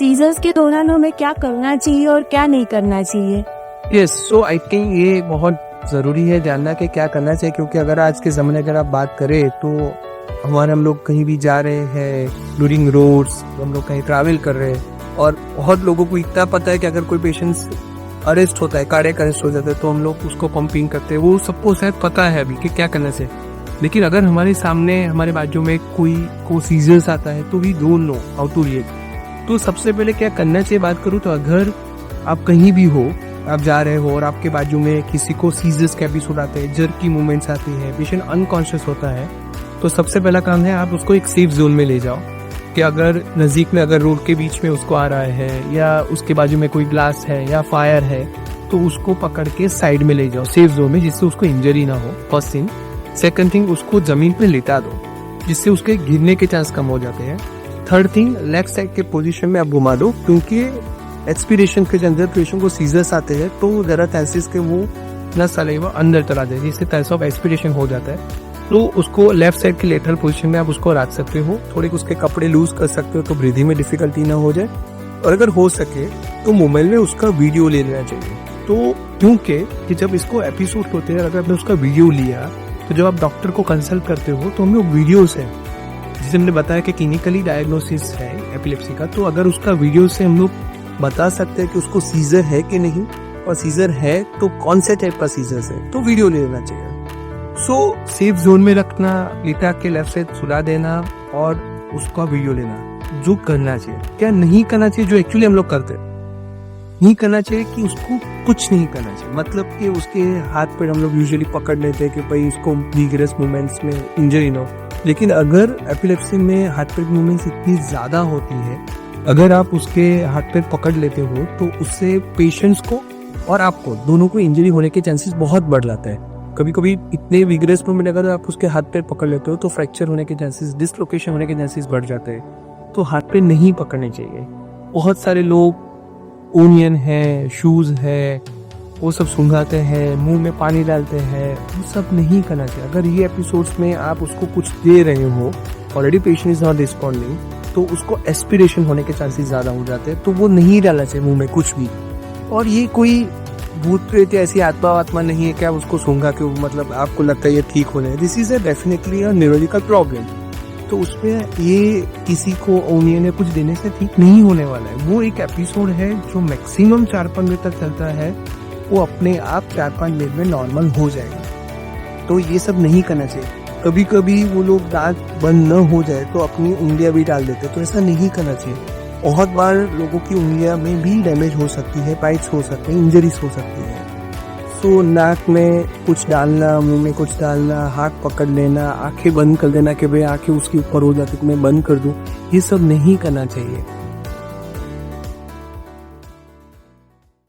Seizures के दौरान हमें क्या करना चाहिए और क्या नहीं करना चाहिए? यस, सो आई थिंक ये बहुत ज़रूरी है जानना कि क्या करना चाहिए, क्योंकि अगर आज के ज़माने अगर आप बात करें तो हम लोग कहीं भी जा रहे हैं ड्यूरिंग रोड्स, हम लोग कहीं ट्रैवल कर रहे हैं और बहुत लोगों को इतना पता है कि अगर कोई पेशेंट अरेस्ट होता है, कार्डियक अरेस्ट हो जाता है, तो हम लोग उसको पंपिंग करते हैं। वो सबको शायद पता है अभी कि क्या करना चाहिए, लेकिन अगर हमारे सामने हमारे बाजू में कोई को सीजर्स आता है तो we don't know how to react. तो सबसे पहले क्या करना चाहिए बात करूँ तो अगर आप कहीं भी हो, आप जा रहे हो और आपके बाजू में किसी को सीजर्स के एपिसोड आते हैं, जर्की मूवमेंट्स आती है, पेशेंट अनकॉन्शियस होता है, तो सबसे पहला काम है आप उसको एक सेफ जोन में ले जाओ। कि अगर नज़दीक में अगर रोड के बीच में उसको आ रहा है या उसके बाजू में कोई ग्लास है या फायर है, तो उसको पकड़ के साइड में ले जाओ सेफ जोन में, जिससे उसको इंजरी ना हो। First thing. सेकंड थिंग, उसको जमीन पे लेटा दो, जिससे उसके गिरने के चांस कम हो जाते हैं। थर्ड थिंग, लेफ्ट साइड के पोजीशन में आप घुमा दो, क्योंकि एक्सपीरेशन के अंदर पेशेंट को सीजर्स आते हैं तो जरा चांसेस के वो न सलेवा अंदर चला जाए, जिससे टाइप्स ऑफ एक्सपीरेशन हो जाता है। तो उसको लेफ्ट साइड के लेटरल पोजीशन में आप उसको रख सकते हो, थोड़े उसके कपड़े लूज कर सकते हो तो ब्रीदिंग में डिफिकल्टी ना हो जाए, और अगर हो सके तो मोबाइल में उसका वीडियो ले लेना चाहिए। तो क्योंकि कि जब इसको एपिसोड होते हैं, अगर आपने उसका वीडियो लिया तो जब आप डॉक्टर को कंसल्ट करते हो तो हम लोग वीडियो से, जैसे हमने बताया कि क्लिनिकली डायग्नोसिस है एपिलेप्सी का, तो अगर उसका वीडियो से हम लोग बता सकते हैं कि उसको सीजर है कि नहीं, और सीजर है तो कौन से टाइप का सीजर है, तो वीडियो ले लेना चाहिए। सो सेफ जोन में रखना, लेटा के लेफ्ट साइड सुला देना और उसका वीडियो लेना, जो करना चाहिए। क्या नहीं करना चाहिए, जो एक्चुअली हम लोग करते नहीं करना चाहिए कि उसको कुछ नहीं करना चाहिए। मतलब कि उसके हाथ पैर हम लोग यूजुअली पकड़ लेते हैं कि भाई उसको विगरस मूवमेंट्स में इंजरी ना हो, लेकिन अगर एपिलेप्सी में हाथ पैर मूवमेंट्स इतनी ज्यादा होती है, अगर आप उसके हाथ पैर पकड़ लेते हो तो उससे पेशेंट्स को और आपको दोनों को इंजरी होने के चांसेस बहुत बढ़ जाता है। कभी कभी इतने विगरस मूवमेंट अगर आप उसके हाथ पैर पकड़ लेते हो तो फ्रैक्चर होने के चांसेस, डिसलोकेशन होने के चांसेस बढ़ जाते हैं। तो हाथ पैर नहीं पकड़ने चाहिए। बहुत सारे लोग ओनियन है, शूज है, वो सब सुंघाते हैं, मुंह में पानी डालते हैं, वो सब नहीं करना चाहिए। अगर ये एपिसोड्स में आप उसको कुछ दे रहे हो, already patient is not responding, तो उसको एस्पिरेशन होने के चांसेस ज्यादा हो जाते हैं, तो वो नहीं डालना चाहिए मुंह में कुछ भी। और ये कोई भूत प्रेत ऐसी आत्मा नहीं है कि आप उसको सूंघा के मतलब आपको लगता है ये ठीक होने है। This is definitely a neurological problem. तो उसमें ये किसी को ओनियन या कुछ देने से ठीक नहीं होने वाला है। वो एक एपिसोड है जो मैक्सिमम 4-5 मिनट तक चलता है, वो अपने आप 4-5 मिनट में नॉर्मल हो जाएगा। तो ये सब नहीं करना चाहिए। कभी कभी वो लोग दांत बंद न हो जाए तो अपनी उंगलियां भी डाल देते, तो ऐसा नहीं करना चाहिए। बहुत बार लोगों की उंगलियां में भी डैमेज हो सकती है, बाइट्स हो सकते हैं, इंजरीज हो सकती है। सो नाक में कुछ डालना, मुंह में कुछ डालना, हाथ पकड़ लेना, आंखें बंद कर देना कि भाई आंखें उसके ऊपर हो जाती तो मैं बंद कर दूं, ये सब नहीं करना चाहिए।